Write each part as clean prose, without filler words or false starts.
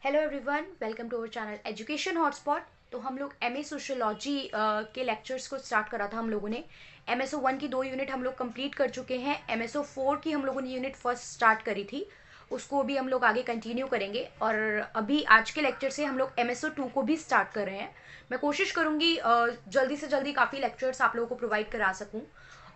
Hello everyone, welcome to our channel Education Hotspot. तो हम लोग एमए सोशियोलॉजी के लेक्चर्स को स्टार्ट करा था हम लोगों ने। एमएसओ 1 की 2 यूनिट हम लोग कंप्लीट कर चुके हैं। एमएसओ 4 की हम लोगों ने यूनिट फर्स्ट स्टार्ट करी थी, उसको भी हम लोग आगे कंटिन्यू करेंगे। और अभी आज के लेक्चर से हम लोग एमएसओ 2 को भी स्टार्ट कर रहे हैं। मैं कोशिश करूँगी जल्दी से जल्दी काफ़ी लेक्चर्स आप लोगों को प्रोवाइड करा सकूँ।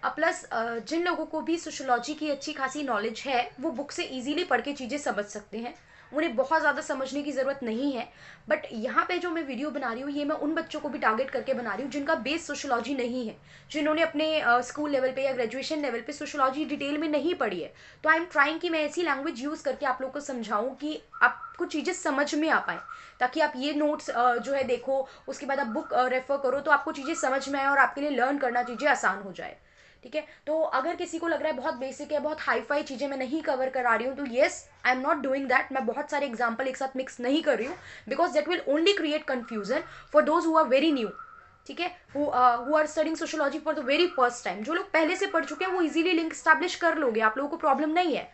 प्लस जिन लोगों को भी सोशियोलॉजी की अच्छी खासी नॉलेज है वो बुक से इजीली पढ़ के चीज़ें समझ सकते हैं, उन्हें बहुत ज़्यादा समझने की ज़रूरत नहीं है। बट यहाँ पे जो मैं वीडियो बना रही हूँ ये मैं उन बच्चों को भी टारगेट करके बना रही हूँ जिनका बेस सोशियोलॉजी नहीं है, जिन्होंने अपने स्कूल लेवल पे या ग्रेजुएशन लेवल पे सोशियोलॉजी डिटेल में नहीं पढ़ी है। तो आई एम ट्राइंग कि मैं ऐसी लैंग्वेज यूज़ करके आप लोग को समझाऊँ कि आपको चीज़ें समझ में आ पाए, ताकि आप ये नोट्स जो है देखो, उसके बाद आप बुक रेफर करो तो आपको चीज़ें समझ में आए और आपके लिए लर्न करना चीज़ें आसान हो जाए। ठीक है, तो अगर किसी को लग रहा है बहुत बेसिक है, बहुत हाई फाई चीज़ें मैं नहीं कवर करा रही हूँ, तो yes I am not doing that. मैं बहुत सारे एग्जाम्पल एक साथ मिक्स नहीं कर रही हूँ, because that will only create confusion for those who are very new. ठीक है, who are studying sociology for the very first time. जो लोग पहले से पढ़ चुके हैं वो इजीली लिंक स्टैब्लिश कर लोगे, आप लोगों को प्रॉब्लम नहीं है।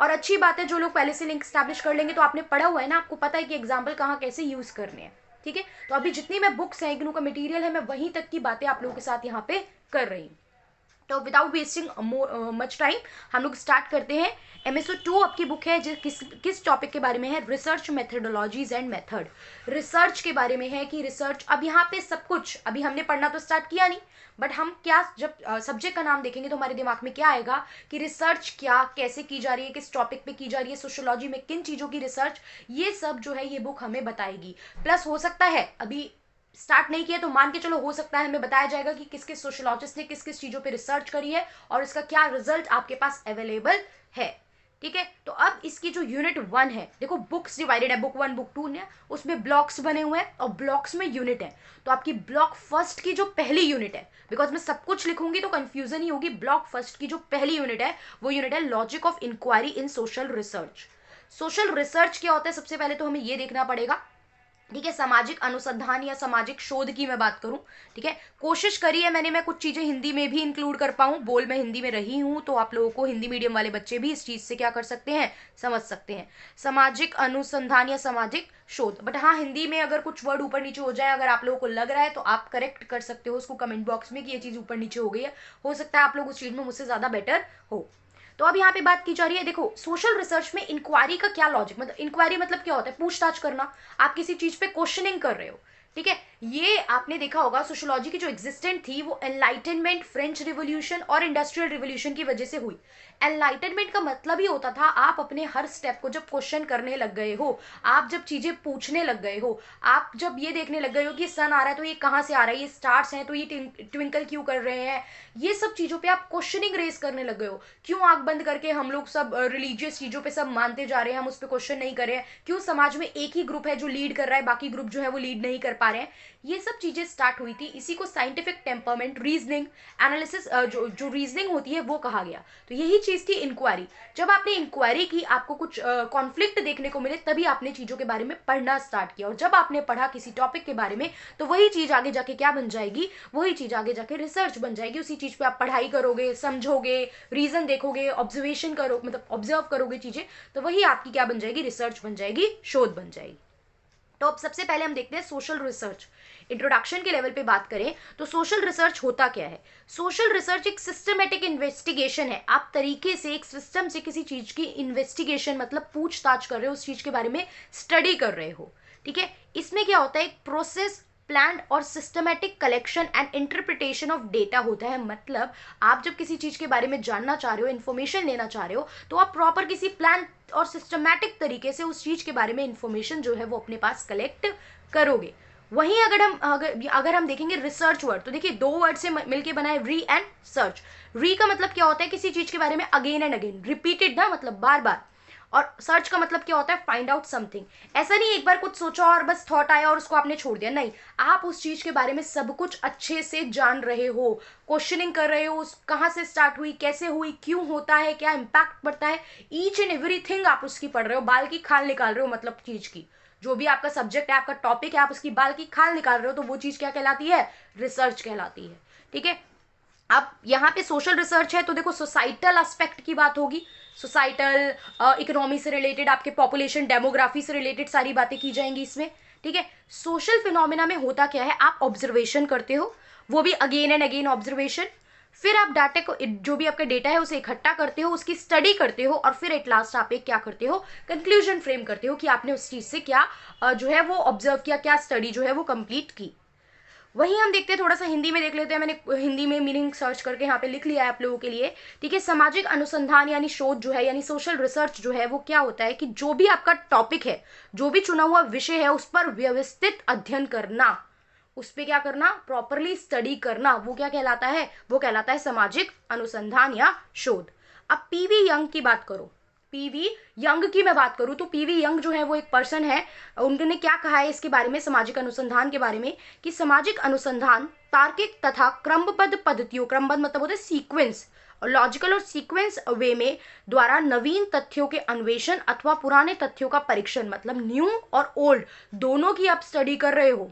और अच्छी बात है, जो लोग पहले से लिंक स्टैब्लिश कर लेंगे तो आपने पढ़ा हुआ है ना, आपको पता है कि एग्जाम्पल कहाँ कैसे यूज करने हैं। ठीक है, तो अभी जितनी मैं बुक्स हैं, इग्नू का मटेरियल है, मैं वहीं तक की बातें आप लोगों के साथ यहाँ पे कर रही हूँ। तो विदाउट वेस्टिंग मच टाइम हम लोग स्टार्ट करते हैं। एमएसओ 2 आपकी बुक है जो किस टॉपिक के बारे में है? Research methodologies and method. Research के बारे में है कि रिसर्च, अब यहाँ पे सब कुछ अभी हमने पढ़ना तो स्टार्ट किया नहीं, बट हम क्या जब सब्जेक्ट का नाम देखेंगे तो हमारे दिमाग में क्या आएगा कि रिसर्च क्या कैसे की जा रही है, किस टॉपिक पे की जा रही है, सोशियोलॉजी में किन चीज़ों की रिसर्च, ये सब जो है ये बुक हमें बताएगी। प्लस हो सकता है अभी स्टार्ट नहीं किया तो मान के चलो, हो सकता है हमें बताया जाएगा कि किस किस सोशियोलॉजिस्ट ने किस किस चीजों पे रिसर्च करी है और इसका क्या रिजल्ट आपके पास अवेलेबल है। ठीक है, तो अब इसकी जो यूनिट 1 है, देखो बुक्स डिवाइडेड है, बुक 1 बुक 2 ने, उसमें ब्लॉक्स बने हुए हैं और ब्लॉक्स में यूनिट है। तो आपकी ब्लॉक फर्स्ट की जो पहली यूनिट है, बिकॉज मैं सब कुछ लिखूंगी तो कंफ्यूजन ही होगी, ब्लॉक फर्स्ट की जो पहली यूनिट है वो यूनिट है logic of inquiry in social research. Social research क्या होता है, सबसे पहले तो हमें ये देखना पड़ेगा। ठीक है, सामाजिक अनुसंधान या सामाजिक शोध की मैं बात करूं, ठीक है, कोशिश करी है मैंने, मैं कुछ चीजें हिंदी में भी इंक्लूड कर पाऊं, बोल मैं हिंदी में रही हूं, तो आप लोगों को हिंदी मीडियम वाले बच्चे भी इस चीज से क्या कर सकते हैं, समझ सकते हैं। सामाजिक अनुसंधान या सामाजिक शोध, बट हाँ हिंदी में अगर कुछ वर्ड ऊपर नीचे हो जाए, अगर आप लोगों को लग रहा है तो आप करेक्ट कर सकते हो उसको कमेंट बॉक्स में कि ये चीज ऊपर नीचे हो गई है, हो सकता है आप लोग उस चीज में मुझसे ज्यादा बेटर हो। तो अब यहाँ पे बात की जा रही है, देखो सोशल रिसर्च में इंक्वायरी का क्या लॉजिक, मतलब इंक्वायरी मतलब क्या होता है, पूछताछ करना, आप किसी चीज पे क्वेश्चनिंग कर रहे हो। ठीक है, ये आपने देखा होगा सोशियोलॉजी की जो एग्जिस्टेंट थी वो एनलाइटनमेंट, फ्रेंच रिवोल्यूशन और इंडस्ट्रियल रिवोल्यूशन की वजह से हुई। एनलाइटनमेंट का मतलब ही होता था आप अपने हर स्टेप को जब क्वेश्चन करने लग गए हो, आप जब चीजें पूछने लग गए हो, आप जब ये देखने लग गए हो कि सन आ रहा है तो ये कहाँ से आ रहा है, ये स्टार्स हैं तो ये ट्विंकल क्यों कर रहे हैं, ये सब चीजों पे आप क्वेश्चनिंग रेज करने लग गए हो। क्यों आंख बंद करके हम लोग सब रिलीजियस चीजों पे सब मानते जा रहे हैं, हम उस पर क्वेश्चन नहीं कर रहे हैं, क्यों समाज में एक ही ग्रुप है जो लीड कर रहा है, बाकी ग्रुप जो है वो लीड नहीं कर पा रहे हैं, ये सब चीजें स्टार्ट हुई थी। इसी को साइंटिफिक टेम्परमेंट, रीजनिंग, एनालिसिस, जो रीजनिंग होती है वो कहा गया। तो यही चीज थी इंक्वायरी। जब आपने इंक्वायरी की, आपको कुछ कॉन्फ्लिक्ट देखने को मिले, तभी आपने चीजों के बारे में पढ़ना स्टार्ट किया, और जब आपने पढ़ा किसी टॉपिक के बारे में तो वही चीज आगे जाके क्या बन जाएगी, वही चीज आगे जाके रिसर्च बन जाएगी। उसी चीज पे आप पढ़ाई करोगे, समझोगे, रीजन देखोगे, ऑब्जर्वेशन करो, मतलब ऑब्जर्व करोगे चीजें, तो वही आपकी क्या बन जाएगी, रिसर्च बन जाएगी, शोध बन जाएगी। तो अब सबसे पहले हम देखते हैं सोशल रिसर्च। इंट्रोडक्शन के लेवल पे बात करें तो सोशल रिसर्च होता क्या है? सोशल रिसर्च एक सिस्टमेटिक इन्वेस्टिगेशन है, आप तरीके से एक सिस्टम से किसी चीज की इन्वेस्टिगेशन मतलब पूछताछ कर रहे हो, उस चीज के बारे में स्टडी कर रहे हो। ठीक है, इसमें क्या होता है, एक प्रोसेस, प्लान और systematic collection and interpretation of data होता है। मतलब आप जब किसी चीज के बारे में जानना चाह रहे हो, इन्फॉर्मेशन लेना चाह रहे हो, तो आप प्रॉपर किसी प्लान और सिस्टमैटिक तरीके से उस चीज के बारे में इंफॉर्मेशन जो है वो अपने पास कलेक्ट करोगे। वहीं अगर हम देखेंगे रिसर्च वर्ड, तो देखिए दो वर्ड से मिलके बना है, री एंड सर्च। री का मतलब क्या होता है, किसी चीज के बारे में अगेन एंड अगेन, रिपीटेड ना, मतलब बार बार। और सर्च का मतलब क्या होता है, फाइंड आउट समथिंग। ऐसा नहीं एक बार कुछ सोचा और बस थॉट आया और उसको आपने छोड़ दिया, नहीं, आप उस चीज के बारे में सब कुछ अच्छे से जान रहे हो, क्वेश्चनिंग कर रहे हो, कहाँ से स्टार्ट हुई, कैसे हुई, क्यों होता है, क्या इंपैक्ट पड़ता है, ईच एंड एवरीथिंग आप उसकी पढ़ रहे हो, बाल की खाल निकाल रहे हो, मतलब चीज की, जो भी आपका सब्जेक्ट है, आपका टॉपिक है, आप उसकी बाल की खाल निकाल रहे हो, तो वो चीज क्या कहलाती है, रिसर्च कहलाती है। ठीक है, अब यहाँ पे सोशल रिसर्च है तो देखो सोसाइटल एस्पेक्ट की बात होगी, सोसाइटल इकोनॉमी से रिलेटेड, आपके पॉपुलेशन डेमोग्राफी से रिलेटेड सारी बातें की जाएंगी इसमें, ठीक है। सोशल फिनोमिना में होता क्या है, आप ऑब्जर्वेशन करते हो, वो भी अगेन एंड अगेन ऑब्जर्वेशन, फिर आप डाटा को, जो भी आपका डेटा है उसे इकट्ठा करते हो, उसकी स्टडी करते हो, और फिर एट लास्ट आप एक क्या करते हो, कंक्लूजन फ्रेम करते हो कि आपने उस चीज से क्या जो है वो ऑब्जर्व किया, क्या स्टडी जो है वो कंप्लीट की। वहीं हम देखते हैं, थोड़ा सा हिंदी में देख लेते हैं, मैंने हिंदी में मीनिंग सर्च करके यहाँ पे लिख लिया है आप लोगों के लिए, ठीक है। सामाजिक अनुसंधान यानी शोध जो है, यानी सोशल रिसर्च जो है वो क्या होता है कि जो भी आपका टॉपिक है, जो भी चुना हुआ विषय है, उस पर व्यवस्थित अध्ययन करना, उस पर क्या करना, प्रॉपरली स्टडी करना, वो क्या कहलाता है, वो कहलाता है सामाजिक अनुसंधान या शोध। अब पीवी यंग की बात करो, पीवी यंग की मैं बात करूं तो पीवी यंग जो है वो एक पर्सन है, उन्होंने क्या कहा है इसके बारे में, सामाजिक अनुसंधान के बारे में, कि सामाजिक अनुसंधान तार्किक तथा क्रमबद्ध पद्धतियों, क्रमबद्ध मतलब होता है सीक्वेंस, और लॉजिकल और सीक्वेंस वे में द्वारा नवीन तथ्यों के अन्वेषण अथवा पुराने तथ्यों का परीक्षण, मतलब न्यू और ओल्ड दोनों की आप स्टडी कर रहे हो,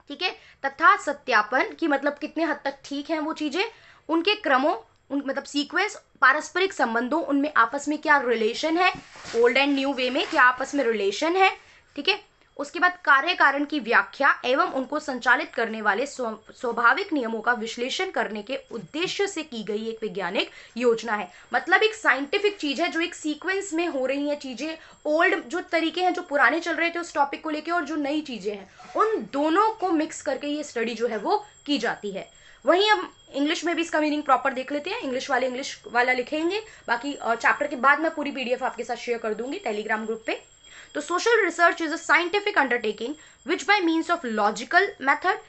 ठीक है, तथा सत्यापन की मतलब कितने हद तक ठीक है वो चीजें, उनके क्रमों, उन मतलब सीक्वेंस, पारस्परिक संबंधों, उनमें आपस में क्या रिलेशन है, ओल्ड एंड न्यू वे में क्या आपस में रिलेशन है, ठीक है। उसके बाद कार्य कारण की व्याख्या एवं उनको संचालित करने वाले स्वाभाविक नियमों का विश्लेषण करने के उद्देश्य से की गई एक वैज्ञानिक योजना है। मतलब एक साइंटिफिक चीज है जो एक सीक्वेंस में हो रही है चीजें, ओल्ड जो तरीके हैं जो पुराने चल रहे थे उस टॉपिक को लेके, और जो नई चीजें हैं उन दोनों को मिक्स करके ये स्टडी जो है वो की जाती है। वहीं हम इंग्लिश में भी इसका मीनिंग प्रॉपर देख लेते हैं, इंग्लिश वाला लिखेंगे, बाकी चैप्टर के बाद मैं पूरी पीडीएफ आपके साथ शेयर कर दूंगी टेलीग्राम ग्रुप पे। तो social research is a scientific undertaking which by means of logical method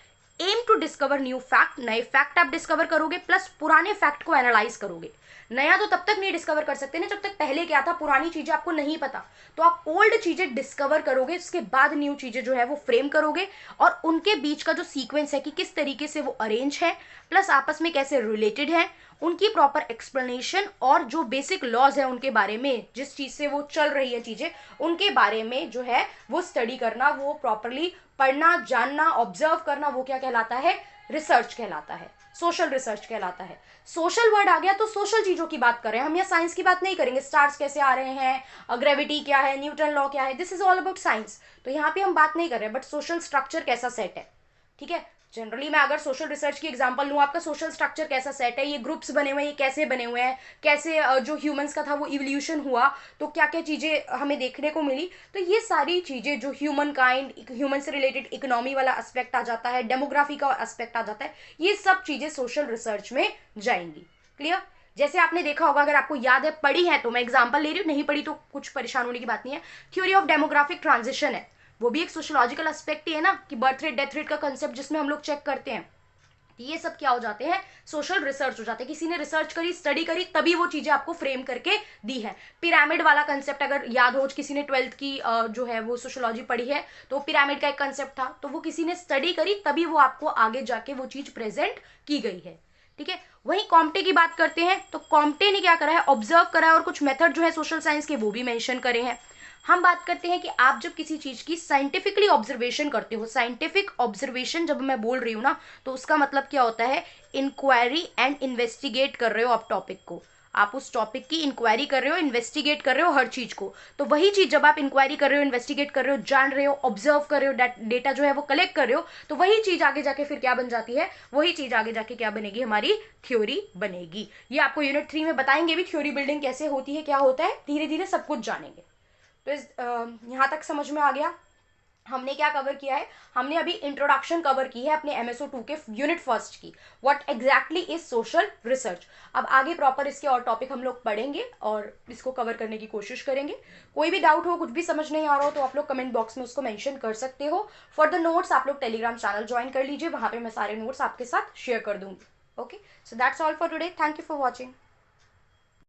aim to discover new fact, नए फैक्ट आप डिस्कवर करोगे, प्लस पुराने फैक्ट को एनालाइज करोगे। नया तो तब तक नहीं डिस्कवर कर सकते ना जब तक पहले क्या था, पुरानी चीजें आपको नहीं पता, तो आप ओल्ड चीजें डिस्कवर करोगे, उसके बाद न्यू चीजें जो है वो फ्रेम करोगे, और उनके बीच का जो सीक्वेंस है कि किस तरीके से वो अरेंज है, प्लस आपस में कैसे रिलेटेड है, उनकी प्रॉपर एक्सप्लेनेशन, और जो बेसिक लॉज है उनके बारे में, जिस चीज से वो चल रही है चीजें, उनके बारे में जो है वो स्टडी करना, वो प्रॉपरली पढ़ना, जानना, ऑब्जर्व करना, वो क्या कहलाता है, रिसर्च कहलाता है, सोशल रिसर्च कहलाता है। सोशल वर्ड आ गया तो सोशल चीजों की बात कर रहे हैं हम, यहाँ साइंस की बात नहीं करेंगे, स्टार्स कैसे आ रहे हैं, ग्रेविटी क्या है, न्यूटन लॉ क्या है, this is all about science, तो यहाँ पे हम बात नहीं कर रहे, बट सोशल स्ट्रक्चर कैसा सेट है, ठीक है। जनरली मैं अगर सोशल रिसर्च की एग्जांपल लूँ, आपका सोशल स्ट्रक्चर कैसा सेट है, ये ग्रुप्स बने हुए हैं, ये कैसे बने हुए हैं, कैसे जो ह्यूमंस का था वो इवोल्यूशन हुआ, तो क्या क्या चीज़ें हमें देखने को मिली, तो ये सारी चीज़ें जो ह्यूमन काइंड, ह्यूमन से रिलेटेड इकोनॉमी वाला एस्पेक्ट आ जाता है, डेमोग्राफी का एस्पेक्ट आ जाता है, ये सब चीज़ें सोशल रिसर्च में जाएंगी। क्लियर? जैसे आपने देखा होगा, अगर आपको याद है, पढ़ी है तो मैं एग्जाम्पल ले रही हूँ, नहीं पढ़ी तो कुछ परेशान होने की बात नहीं है, थ्योरी ऑफ डेमोग्राफिक ट्रांजिशन है, वो भी एक सोशोलॉजिकल एस्पेक्ट ही है ना, कि बर्थ रेट डेथ रेट का कंसेप्ट जिसमें हम लोग चेक करते हैं, ये सब क्या हो जाते हैं, सोशल रिसर्च हो जाते हैं, किसी ने रिसर्च करी, स्टडी करी, तभी वो चीजें आपको फ्रेम करके दी है। पिरामिड वाला कंसेप्ट अगर याद हो, किसी ने 12th की जो है वो सोशोलॉजी पढ़ी है, तो पिरामिड का एक कंसेप्ट था, तो वो किसी ने स्टडी करी, तभी वो आपको आगे जाके वो चीज प्रेजेंट की गई है, ठीक है। वहीं कॉम्टे की बात करते हैं, तो कॉम्टे ने क्या करा है, ऑब्जर्व करा है, और कुछ मेथड जो है सोशल साइंस के वो भी मेंशन करे हैं। हम बात करते हैं कि आप जब किसी चीज की साइंटिफिकली ऑब्जर्वेशन करते हो, साइंटिफिक ऑब्जर्वेशन जब मैं बोल रही हूँ ना, तो उसका मतलब क्या होता है, इंक्वायरी एंड इन्वेस्टिगेट कर रहे हो आप टॉपिक को, आप उस टॉपिक की इंक्वायरी कर रहे हो, इन्वेस्टिगेट कर रहे हो हर चीज को, तो वही चीज जब आप इंक्वायरी कर रहे हो, इन्वेस्टिगेट कर रहे हो, जान रहे हो, ऑब्जर्व कर रहे हो, डेटा जो है वो कलेक्ट कर रहे हो, तो वही चीज आगे जाके फिर क्या बन जाती है, वही चीज आगे जाके क्या बनेगी, हमारी थ्योरी बनेगी। ये आपको यूनिट 3 में बताएंगे भी, थ्योरी बिल्डिंग कैसे होती है, क्या होता है, धीरे धीरे सब कुछ जानेंगे। तो इस यहाँ तक समझ में आ गया हमने क्या कवर किया है, हमने अभी इंट्रोडक्शन कवर की है अपने MSO2 के यूनिट फर्स्ट की, what exactly is social research. अब आगे प्रॉपर इसके और टॉपिक हम लोग पढ़ेंगे और इसको कवर करने की कोशिश करेंगे। कोई भी डाउट हो, कुछ भी समझ नहीं आ रहा हो, तो आप लोग कमेंट बॉक्स में उसको मेंशन कर सकते हो। फॉर द नोट्स आप लोग टेलीग्राम चैनल ज्वाइन कर लीजिए, वहां पे मैं सारे नोट्स आपके साथ शेयर कर दूंगी। Okay, so that's all for today, thank you for watching.